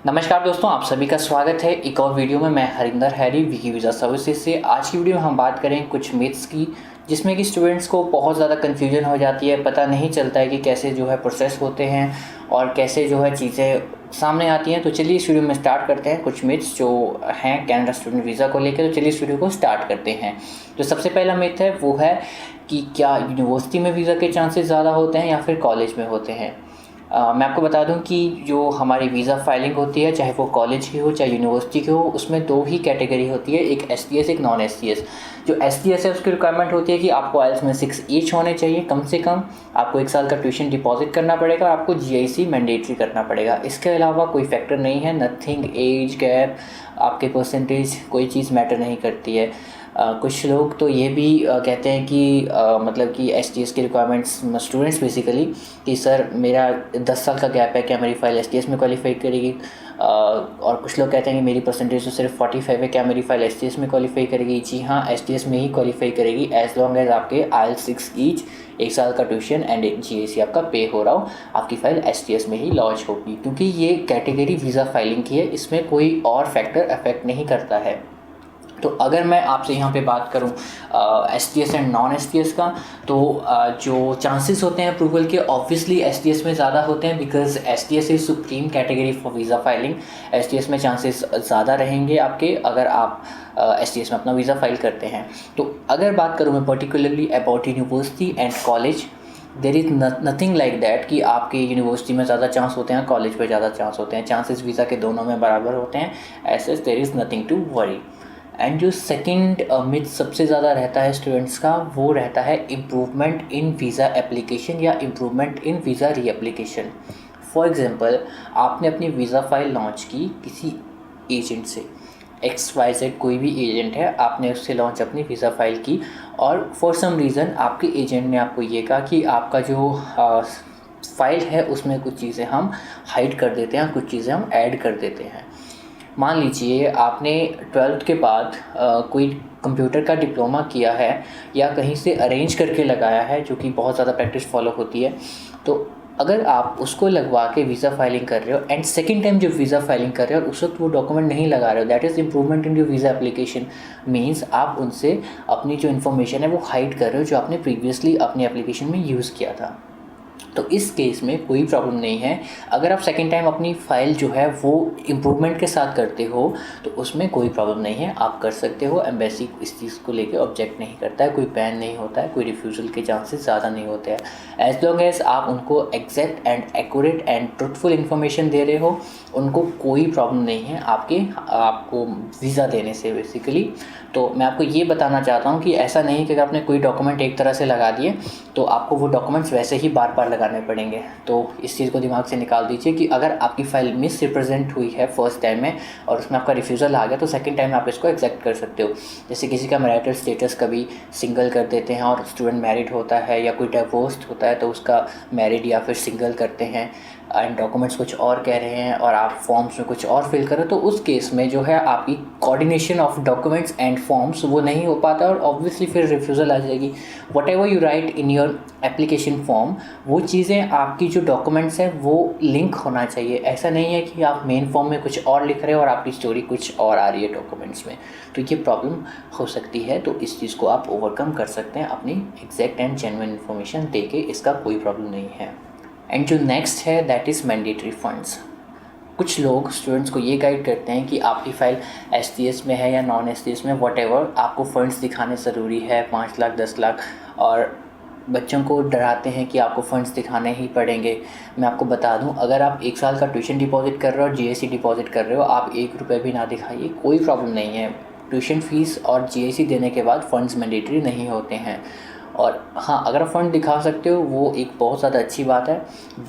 नमस्कार दोस्तों, आप सभी का स्वागत है एक और वीडियो में। मैं Harinder Harry Vicky visa services से। आज की वीडियो में हम बात करें कुछ मिथ्स की, जिसमें कि स्टूडेंट्स को बहुत ज़्यादा कन्फ्यूजन हो जाती है। पता नहीं चलता है कि कैसे जो है प्रोसेस होते हैं और कैसे जो है चीज़ें सामने आती हैं। तो चलिए इस वीडियो में स्टार्ट करते हैं कुछ मिथ्स जो हैं कनाडा स्टूडेंट वीज़ा को लेकर। तो चलिए इस वीडियो को स्टार्ट करते हैं। जो सबसे पहला मिथ है वो है कि क्या यूनिवर्सिटी में वीज़ा के चांसेस ज़्यादा होते हैं या फिर कॉलेज में होते हैं। मैं आपको बता दूं कि जो हमारी वीज़ा फाइलिंग होती है, चाहे वो कॉलेज की हो चाहे यूनिवर्सिटी की हो, उसमें दो ही कैटेगरी होती है, एक STS एक नॉन STS। जो STS है उसकी रिक्वायरमेंट होती है कि आपको IELTS में 6 ईच होने चाहिए कम से कम। आपको 1 साल का ट्यूशन डिपॉजिट करना पड़ेगा और आपको GIC मैंडेटरी करना पड़ेगा। इसके अलावा कोई फैक्टर नहीं है, नथिंग, एज गैप, आपके परसेंटेज, कोई चीज़ मैटर नहीं करती है। कुछ लोग तो ये भी कहते हैं कि मतलब कि STS की रिक्वायरमेंट्स स्टूडेंट्स बेसिकली कि सर मेरा 10 साल का गैप है, क्या मेरी फ़ाइल STS में क्वालिफाई करेगी। और कुछ लोग कहते हैं कि मेरी परसेंटेज तो सिर्फ 45 है, क्या मेरी फ़ाइल STS में क्वालिफाई करेगी। जी हाँ, STS में ही क्वालिफाई करेगी एज़ लॉन्ग एज़ आपके IELTS 6 ईच, 1 साल का ट्यूशन एंड GIC आपका पे हो रहा हो, आपकी फ़ाइल STS में ही लॉन्च होगी। क्योंकि ये कैटेगरी वीज़ा फाइलिंग की है, इसमें कोई और फैक्टर अफेक्ट नहीं करता है। तो अगर मैं आपसे यहाँ पे बात करूँ STS एंड नॉन STS का, तो जो चांसेस होते हैं अप्रूवल के, ऑब्वियसली STS में ज़्यादा होते हैं because STS is supreme category for visa filing. STS में चांसेस ज़्यादा रहेंगे आपके अगर आप STS में अपना वीज़ा फाइल करते हैं। तो अगर बात करूँ मैं particularly about university and college, there is nothing like that कि आपके यूनिवर्सिटी में ज़्यादा चांस होते हैं, कॉलेज पे ज़्यादा चांस होते हैं। चांसेस वीज़ा के दोनों में बराबर होते हैं। ऐसे there is nothing to worry. And जो सेकंड मिथ सबसे ज़्यादा रहता है स्टूडेंट्स का, वो रहता है इम्प्रूवमेंट इन वीज़ा एप्लीकेशन या improvement in visa reapplication. For example, आपने अपनी वीज़ा फाइल लॉन्च की किसी एजेंट से, XYZ कोई भी एजेंट है, आपने उससे लॉन्च अपनी वीज़ा फाइल की और फॉर सम रीज़न आपके एजेंट ने आपको ये कहा कि आपका जो फाइल है उसमें कुछ चीज़ें हम हाइड कर देते हैं, कुछ चीज़ें हम ऐड कर देते हैं। मान लीजिए आपने 12th के बाद कोई कंप्यूटर का डिप्लोमा किया है या कहीं से अरेंज करके लगाया है, जो कि बहुत ज़्यादा प्रैक्टिस फॉलो होती है। तो अगर आप उसको लगवा के वीज़ा फाइलिंग कर रहे हो एंड सेकंड टाइम जब वीज़ा फाइलिंग कर रहे हो और उस वक्त वो डॉक्यूमेंट नहीं लगा रहे हो, that is improvement in your visa application. Means आप उनसे अपनी जो इन्फॉर्मेशन है वो हाइड कर रहे हो जो आपने प्रीवियसली अपनी एप्लीकेशन में यूज़ किया था। तो इस केस में कोई प्रॉब्लम नहीं है। अगर आप सेकेंड टाइम अपनी फ़ाइल जो है वो इम्प्रूवमेंट के साथ करते हो तो उसमें कोई प्रॉब्लम नहीं है, आप कर सकते हो। एम्बेसी इस चीज़ को लेके ऑब्जेक्ट नहीं करता है, कोई बैन नहीं होता है, कोई रिफ्यूज़ल के चांसेस ज़्यादा नहीं होते हैं। एज लॉन्ग एज आप उनको exact and accurate and truthful information दे रहे हो, उनको कोई प्रॉब्लम नहीं है आपको वीज़ा देने से बेसिकली। तो मैं आपको ये बताना चाहता हूँ कि ऐसा नहीं कि अगर आपने कोई डॉक्यूमेंट एक तरह से लगा दिए तो आपको वो डॉक्यूमेंट्स वैसे ही बार बार लगाने पड़ेंगे। तो इस चीज़ को दिमाग से निकाल दीजिए कि अगर आपकी फ़ाइल मिस रिप्रेजेंट हुई है फर्स्ट टाइम में और उसमें आपका रिफ्यूज़ल आ गया तो सेकंड टाइम आप इसको एक्सेप्ट कर सकते हो। जैसे किसी का मैरिटल स्टेटस कभी सिंगल कर देते हैं और स्टूडेंट मैरिड होता है, या कोई डिवोर्स्ड होता है तो उसका मैरिड या फिर सिंगल करते हैं एंड डॉक्यूमेंट्स कुछ और कह रहे हैं और आप फॉर्म्स में कुछ और फिल करो, तो उस केस में जो है आपकी coordination of documents and forms वो नहीं हो पाता और ऑब्वियसली फिर रिफ्यूज़ल आ जाएगी। What ever you right in your application form, वो चीज़ें आपकी जो डॉक्यूमेंट्स हैं वो लिंक होना चाहिए। ऐसा नहीं है कि आप मेन फॉर्म में कुछ और लिख रहे हो और आपकी स्टोरी कुछ और आ रही है डॉक्यूमेंट्स में। तो ये प्रॉब्लम हो सकती है, तो इस चीज़ को आप ओवरकम कर सकते हैं अपनी एग्जैक्ट एंड जेन्युइन इन्फॉर्मेशन दे के, इसका कोई प्रॉब्लम नहीं है। एंड जो नेक्स्ट है दैट इज़ मैंडेटरी फ़ंड्स। कुछ लोग स्टूडेंट्स को ये गाइड करते हैं कि आपकी फ़ाइल STS में है या नॉन STS में, वॉटेवर, आपको फ़ंड्स दिखाने ज़रूरी है, 5 लाख 10 लाख, और बच्चों को डराते हैं कि आपको फ़ंड्स दिखाने ही पड़ेंगे। मैं आपको बता दूं, अगर आप 1 साल का ट्यूशन डिपॉजिट कर रहे हो और GIC डिपॉजिट कर रहे हो, आप 1 रुपये भी ना दिखाइए, कोई प्रॉब्लम नहीं है। ट्यूशन फ़ीस और GIC देने के बाद फ़ंड्स मैंडेटरी नहीं होते हैं। और हाँ, अगर आप फ़ंड दिखा सकते हो वो एक बहुत ज़्यादा अच्छी बात है,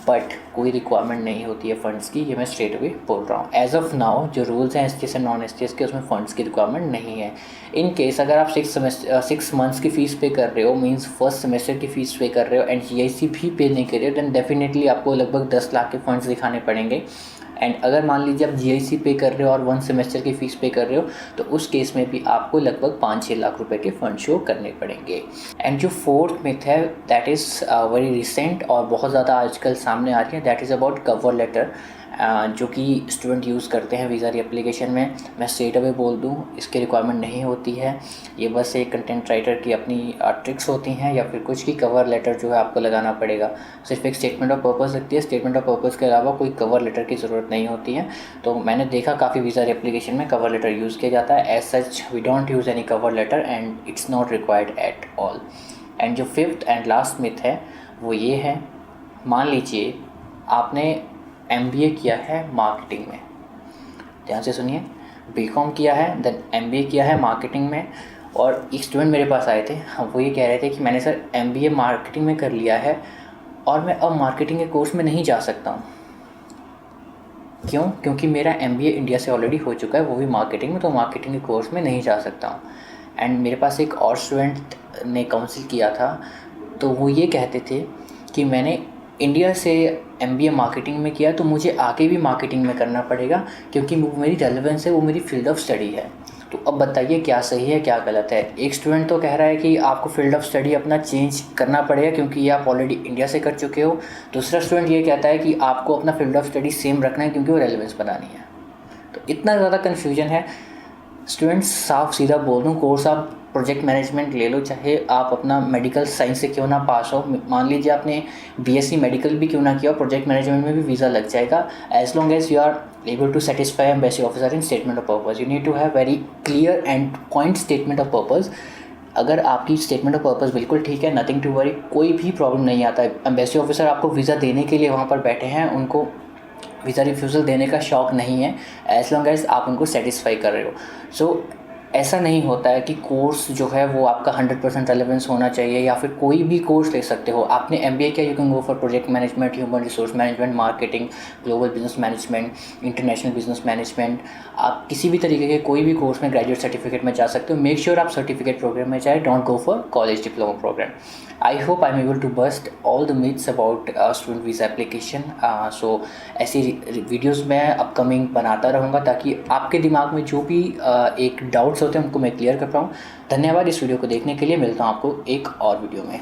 बट कोई रिक्वायरमेंट नहीं होती है फ़ंड्स की, ये मैं स्ट्रेट अवे बोल रहा हूँ। एज़ ऑफ नाउ जो रूल्स हैं STS एंड नॉन STS के, उसमें फ़ंड्स की रिक्वायरमेंट नहीं है। इन केस अगर आप 6 मंथ्स की फ़ीस पे कर रहे हो, मींस फर्स्ट सेमेस्टर की फ़ीस पे कर रहे हो एंड GIC भी पे नहीं कर रहे हो, देन डेफिनेटली आपको लगभग 10 लाख के फ़ंड्स दिखाने पड़ेंगे। एंड अगर मान लीजिए आप GIC पे कर रहे हो और 1 सेमेस्टर की फ़ीस पे कर रहे हो तो उस केस में भी आपको लगभग 5-6 लाख रुपए के फंड शो करने पड़ेंगे। एंड जो फोर्थ मिथ है दैट इज़ वेरी रिसेंट और बहुत ज़्यादा आजकल सामने आ रही है, that is about cover letter जो कि स्टूडेंट यूज़ करते हैं वीज़ा एप्लीकेशन में। मैं स्ट्रेट अवे बोल दूँ, इसकी रिक्वायरमेंट नहीं होती है, ये बस एक कंटेंट राइटर की अपनी ट्रिक्स होती हैं या फिर कुछ की कवर लेटर जो है आपको लगाना पड़ेगा। सिर्फ एक स्टेटमेंट ऑफ पर्पस लगती है, स्टेटमेंट ऑफ पर्पस के अलावा कोई कवर लेटर की ज़रूरत नहीं होती है। तो मैंने देखा काफ़ी वीज़ा एप्लीकेशन में कवर लेटर यूज़ किया जाता है। As such we don't use any cover letter and it's not required at all. And जो फिफ्थ एंड लास्ट मिथ है वो ये है, मान लीजिए आपने MBA किया है मार्केटिंग में, ध्यान से सुनिए, BCom किया है देन MBA किया है मार्केटिंग में, और एक स्टूडेंट मेरे पास आए थे, वो ये कह रहे थे कि मैंने सर MBA मार्केटिंग में कर लिया है और मैं अब मार्केटिंग के कोर्स में नहीं जा सकता हूँ। क्यों? क्योंकि मेरा MBA इंडिया से ऑलरेडी हो चुका है, वो भी मार्केटिंग में, तो मार्केटिंग के कोर्स में नहीं जा सकता हूँ। एंड मेरे पास एक और स्टूडेंट ने काउंसिल किया था, तो वो ये कहते थे कि मैंने इंडिया से MBA मार्केटिंग में किया तो मुझे आगे भी मार्केटिंग में करना पड़ेगा क्योंकि वो मेरी रेलेवेंस है, वो मेरी फील्ड ऑफ स्टडी है। तो अब बताइए क्या सही है क्या गलत है। एक स्टूडेंट तो कह रहा है कि आपको फील्ड ऑफ स्टडी अपना चेंज करना पड़ेगा क्योंकि ये आप ऑलरेडी इंडिया से कर चुके हो। दूसरा स्टूडेंट ये कहता है कि आपको अपना फील्ड ऑफ स्टडी सेम रखना है क्योंकि वो रेलेवेंस बनानी है। तो इतना ज़्यादा कन्फ्यूजन है। स्टूडेंट्स साफ सीधा बोल दूँ, कोर्स आप प्रोजेक्ट मैनेजमेंट ले लो, चाहे आप अपना मेडिकल साइंस से क्यों ना पास हो, मान लीजिए आपने BSc मेडिकल भी क्यों ना किया, प्रोजेक्ट मैनेजमेंट में भी वीज़ा लग जाएगा as long as you are able to satisfy embassy officer in statement of purpose. You need to have very clear and point statement of purpose. अगर आपकी स्टेटमेंट ऑफ पर्पस बिल्कुल ठीक है, nothing to worry, कोई भी problem नहीं आता है। एम्बेसी ऑफिसर आपको वीज़ा देने के लिए वहाँ पर बैठे हैं, उनको वीज़ा रिफ्यूज़ल देने का शौक़ नहीं है एज लॉन्ग एज आप उनको सेटिस्फाई कर रहे हो। सो ऐसा नहीं होता है कि कोर्स जो है वो आपका 100% रेलेवेंस होना चाहिए या फिर कोई भी कोर्स ले सकते हो। आपने MBA किया, you can go for project management, human resource management, marketing, global business management, international business management. आप किसी भी तरीके के कोई भी कोर्स में ग्रेजुएट सर्टिफिकेट में जा सकते हो। मेक श्योर आप सर्टिफिकेट प्रोग्राम में जाए, don't go for college diploma program. I hope I am able to bust all the myths about student visa application. So ऐसी वीडियोज़ मैं अपकमिंग बनाता रहूँगा ताकि आपके दिमाग में जो भी एक डाउट्स होते हैं उनको मैं क्लियर कर पाऊँ। धन्यवाद इस वीडियो को देखने के लिए। मिलता हूँ आपको एक और वीडियो में।